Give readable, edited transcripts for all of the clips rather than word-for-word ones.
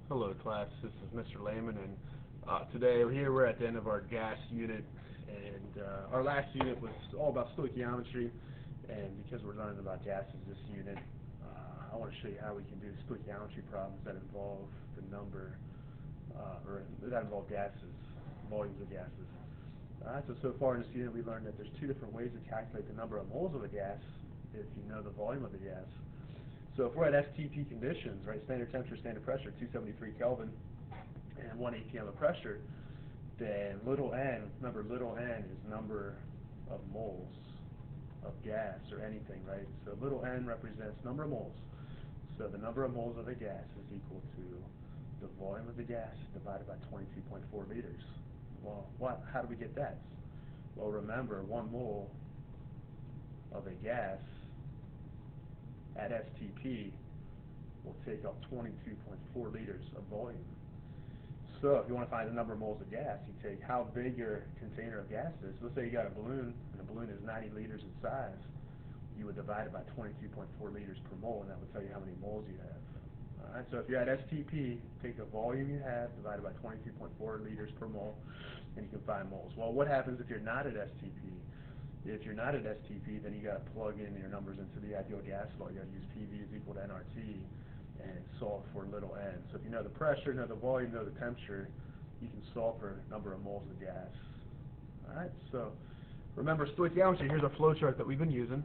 Hello class, this is Mr. Lehman, and today we're at the end of our gas unit, and our last unit was all about stoichiometry, and because we're learning about gases this unit, I want to show you how we can do stoichiometry problems that involve the number, or that involve gases, volumes of gases. Alright, so far in this unit we learned that there's two different ways to calculate the number of moles of a gas if you know the volume of the gas. So if we're at STP conditions, right, standard temperature, standard pressure, 273 Kelvin, and 1 atm of pressure, then little n, remember little n is number of moles of gas or anything, right? So little n represents number of moles. So the number of moles of a gas is equal to the volume of the gas divided by 22.4 liters. Well, how do we get that? Well, remember, 1 mole of a gas at STP will take up 22.4 liters of volume. So if you want to find the number of moles of gas, you take how big your container of gas is. Let's say you got a balloon, and the balloon is 90 liters in size. You would divide it by 22.4 liters per mole, and that would tell you how many moles you have. Alright, so if you're at STP, take the volume you have divided by 22.4 liters per mole, and you can find moles. Well, what happens if you're not at STP? If you're not at STP, then you got to plug in your numbers into the ideal gas law. You got to use PV is equal to nRT and solve for little n. So if you know the pressure, know the volume, know the temperature, you can solve for number of moles of gas. Alright, so remember stoichiometry, here's our flow chart that we've been using.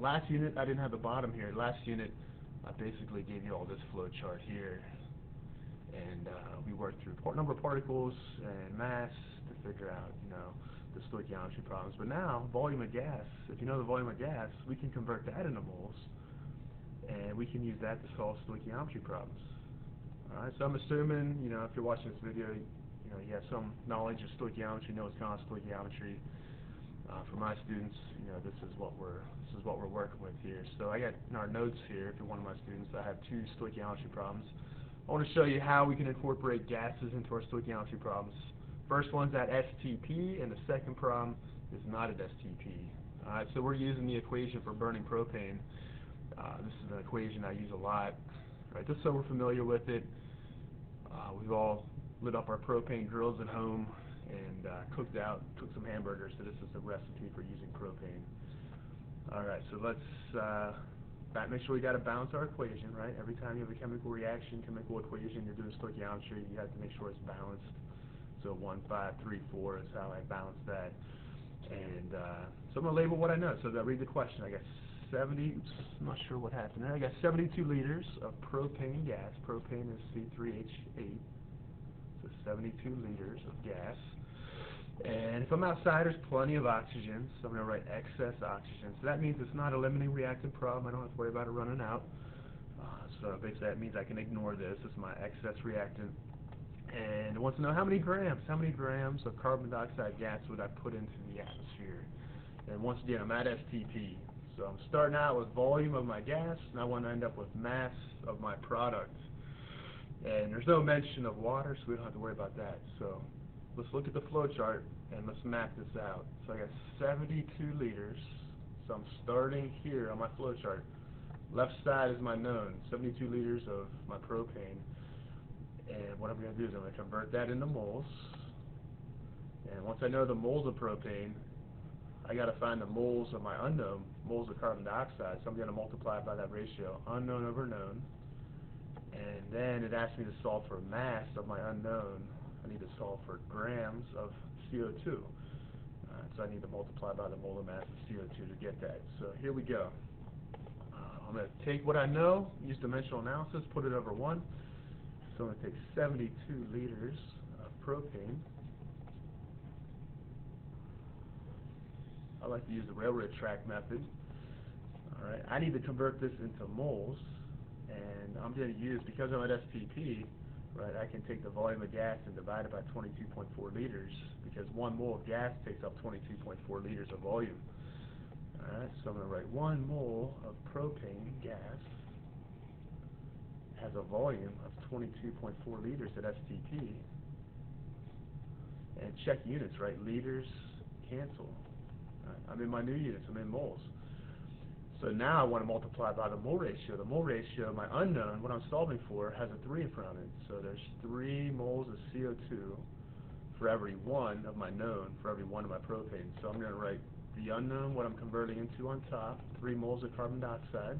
Last unit, I didn't have the bottom here. Last unit, I basically gave you all this flow chart here. And we worked through number of particles and mass to figure out, the stoichiometry problems. But now, volume of gas, if you know the volume of gas, we can convert that into moles, and we can use that to solve stoichiometry problems. Alright, so I'm assuming, if you're watching this video, you have some knowledge of stoichiometry, know Wisconsin stoichiometry. For my students, this is what we're working with here. So I got in our notes here, if you're one of my students, I have 2 stoichiometry problems. I want to show you how we can incorporate gases into our stoichiometry problems. First one's at STP, and the second problem is not at STP. Alright, so we're using the equation for burning propane. This is an equation I use a lot, right? Just so we're familiar with it. We've all lit up our propane grills at home and cooked some hamburgers, so this is the recipe for using propane. Alright, so let's make sure we got to balance our equation, right? Every time you have a chemical reaction, chemical equation, you're doing stoichiometry, you have to make sure it's balanced. So 1, 5, 3, 4 is how I balance that. And so I'm going to label what I know. So I read the question. I got 70, I'm not sure what happened there. I got 72 liters of propane gas. Propane is C3H8. So 72 liters of gas. And if I'm outside, there's plenty of oxygen, so I'm going to write excess oxygen. So that means it's not a limiting reactant problem. I don't have to worry about it running out. So basically that means I can ignore this. This is my excess reactant. And it wants to know how many grams of carbon dioxide gas would I put into the atmosphere. And once again, I'm at STP. So I'm starting out with volume of my gas, and I want to end up with mass of my product. And there's no mention of water, so we don't have to worry about that. So let's look at the flow chart and let's map this out. So I got 72 liters. So I'm starting here on my flow chart. Left side is my known, 72 liters of my propane. And what I'm going to do is I'm going to convert that into moles. And once I know the moles of propane, I got to find the moles of my unknown, moles of carbon dioxide. So I'm going to multiply by that ratio, unknown over known. And then it asks me to solve for mass of my unknown. I need to solve for grams of CO2. So I need to multiply by the molar mass of CO2 to get that. So here we go. I'm going to take what I know, use dimensional analysis, put it over 1. So I'm going to take 72 liters of propane. I like to use the railroad track method. Alright, I need to convert this into moles, and I'm going to use, because I'm at STP, right, I can take the volume of gas and divide it by 22.4 liters, because 1 mole of gas takes up 22.4 liters of volume. Alright, so I'm going to write 1 mole of propane gas has a volume of 22.4 liters at STP. And check units, right? Liters cancel. Right? I'm in my new units, I'm in moles. So now I want to multiply by the mole ratio. The mole ratio, my unknown, what I'm solving for, has a 3 in front of it. So there's 3 moles of CO2 for every 1 of my known, for every 1 of my propane. So I'm going to write the unknown, what I'm converting into on top, 3 moles of carbon dioxide,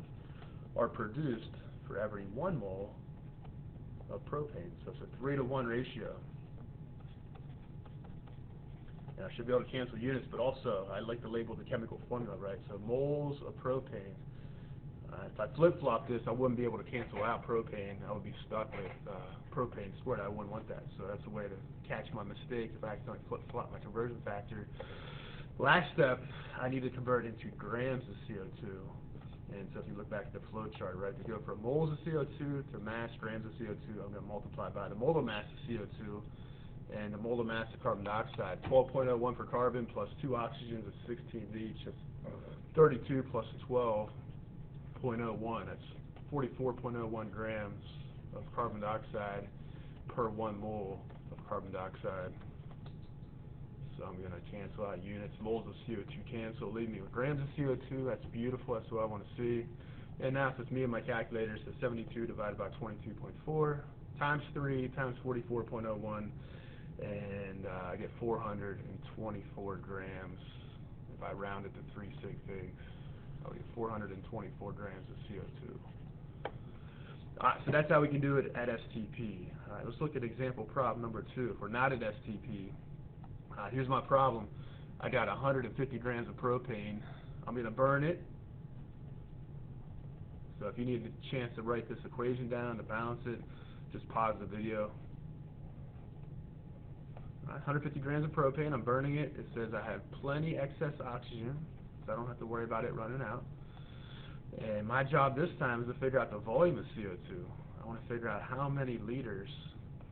are produced for every 1 mole of propane. So it's a 3-to-1 ratio. And I should be able to cancel units, but also I like to label the chemical formula, right? So moles of propane. If I flip-flop this, I wouldn't be able to cancel out propane. I would be stuck with propane squared. I wouldn't want that. So that's a way to catch my mistake if I accidentally flip-flop my conversion factor. Last step, I need to convert into grams of CO2. And so if you look back at the flow chart, right, to go from moles of CO2 to mass grams of CO2, I'm going to multiply by the molar mass of CO2 and the molar mass of carbon dioxide. 12.01 for carbon plus 2 oxygens is 16 each. That's 32 plus 12.01. That's 44.01 grams of carbon dioxide per 1 mole of carbon dioxide. So I'm going to cancel out units. Moles of CO2 cancel, leave me with grams of CO2. That's beautiful. That's what I want to see. And now since me and my calculator says 72 divided by 22.4 times 3 times 44.01, and I get 424 grams. If I round it to 3 sig figs, I'll get 424 grams of CO2. Alright, so that's how we can do it at STP. Alright, let's look at example problem number 2. If we're not at STP, here's my problem. I got 150 grams of propane. I'm going to burn it. So if you need a chance to write this equation down to balance it, just pause the video. 150 grams of propane, I'm burning it. It says I have plenty excess oxygen, so I don't have to worry about it running out. And my job this time is to figure out the volume of CO2. I want to figure out how many liters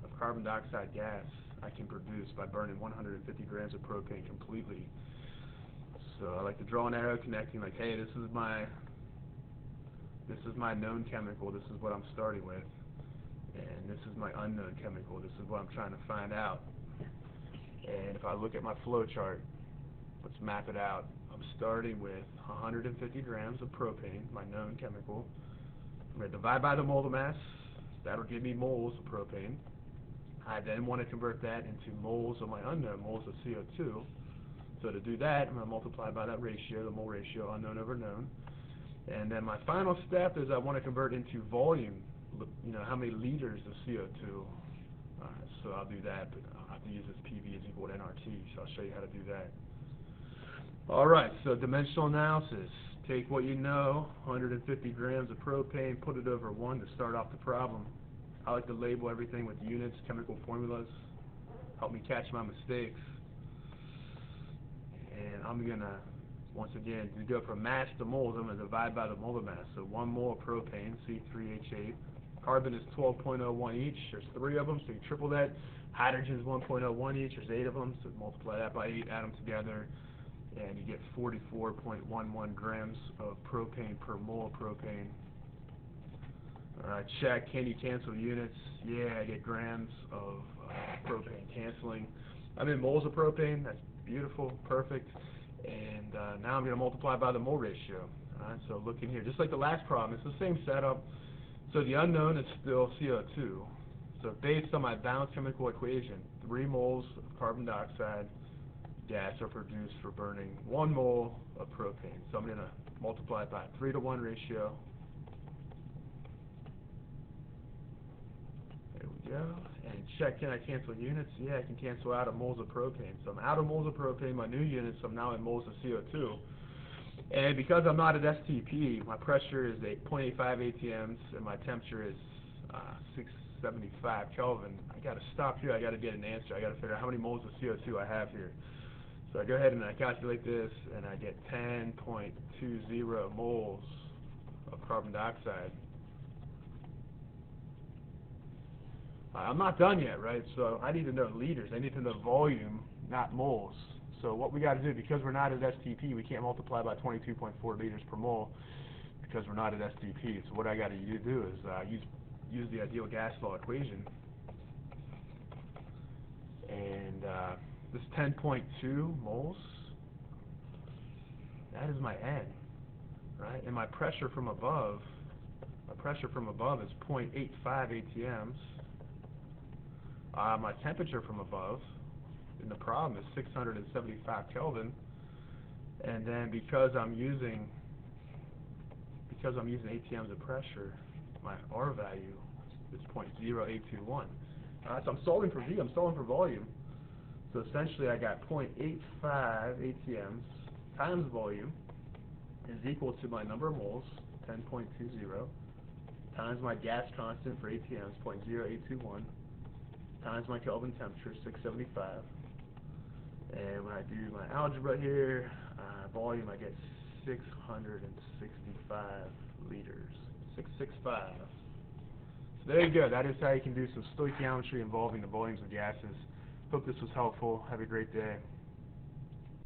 of carbon dioxide gas I can produce by burning 150 grams of propane completely. So I like to draw an arrow connecting like, hey, this is my known chemical, this is what I'm starting with, and this is my unknown chemical, this is what I'm trying to find out. And if I look at my flow chart, let's map it out. I'm starting with 150 grams of propane, my known chemical. I'm going to divide by the molar mass. That'll give me moles of propane. I then want to convert that into moles of my unknown, moles of CO2. So to do that, I'm going to multiply by that ratio, the mole ratio, unknown over known. And then my final step is I want to convert into volume, how many liters of CO2. So I'll do that, but I'll have to use this PV is equal to nRT, so I'll show you how to do that. Alright, so dimensional analysis. Take what you know, 150 grams of propane, put it over 1 to start off the problem. I like to label everything with units, chemical formulas, help me catch my mistakes. And I'm going to, once again, to go from mass to moles, I'm going to divide by the molar mass. So 1 mole of propane, C3H8. Carbon is 12.01 each. There's 3 of them, so you triple that. Hydrogen is 1.01 each. There's 8 of them, so multiply that by 8, add them together, and you get 44.11 grams of propane per mole of propane. Check, can you cancel units? Yeah, I get grams of propane canceling. I'm in moles of propane. That's beautiful, perfect. And now I'm going to multiply by the mole ratio. Alright, so look in here. Just like the last problem, it's the same setup. So the unknown is still CO2. So based on my balanced chemical equation, 3 moles of carbon dioxide gas are produced for burning 1 mole of propane. So I'm going to multiply it by a 3-to-1 ratio. There we go. And check, can I cancel units? Yeah, I can cancel out of moles of propane. So I'm out of moles of propane, my new units, so I'm now in moles of CO2. And because I'm not at STP, my pressure is 0.85 ATMs and my temperature is 675 Kelvin. I got to stop here. I got to get an answer. I got to figure out how many moles of CO2 I have here. So I go ahead and I calculate this, and I get 10.20 moles of carbon dioxide. I'm not done yet, right? So I need to know liters. I need to know volume, not moles. So what we got to do, because we're not at STP, we can't multiply by 22.4 liters per mole because we're not at STP. So what I got to do is use the ideal gas law equation. And this 10.2 moles, that is my N. right? And my pressure from above is 0.85 atms. My temperature from above in the problem is 675 Kelvin, and then because I'm using atms of pressure, my R value is 0.0821. So I'm solving for V, I'm solving for volume. So essentially I got 0.85 atms times volume is equal to my number of moles, 10.20, times my gas constant for atms, 0.0821, times my Kelvin temperature, 675. And when I do my algebra here, volume, I get 665 liters. 665. So there you go. That is how you can do some stoichiometry involving the volumes of gases. Hope this was helpful. Have a great day.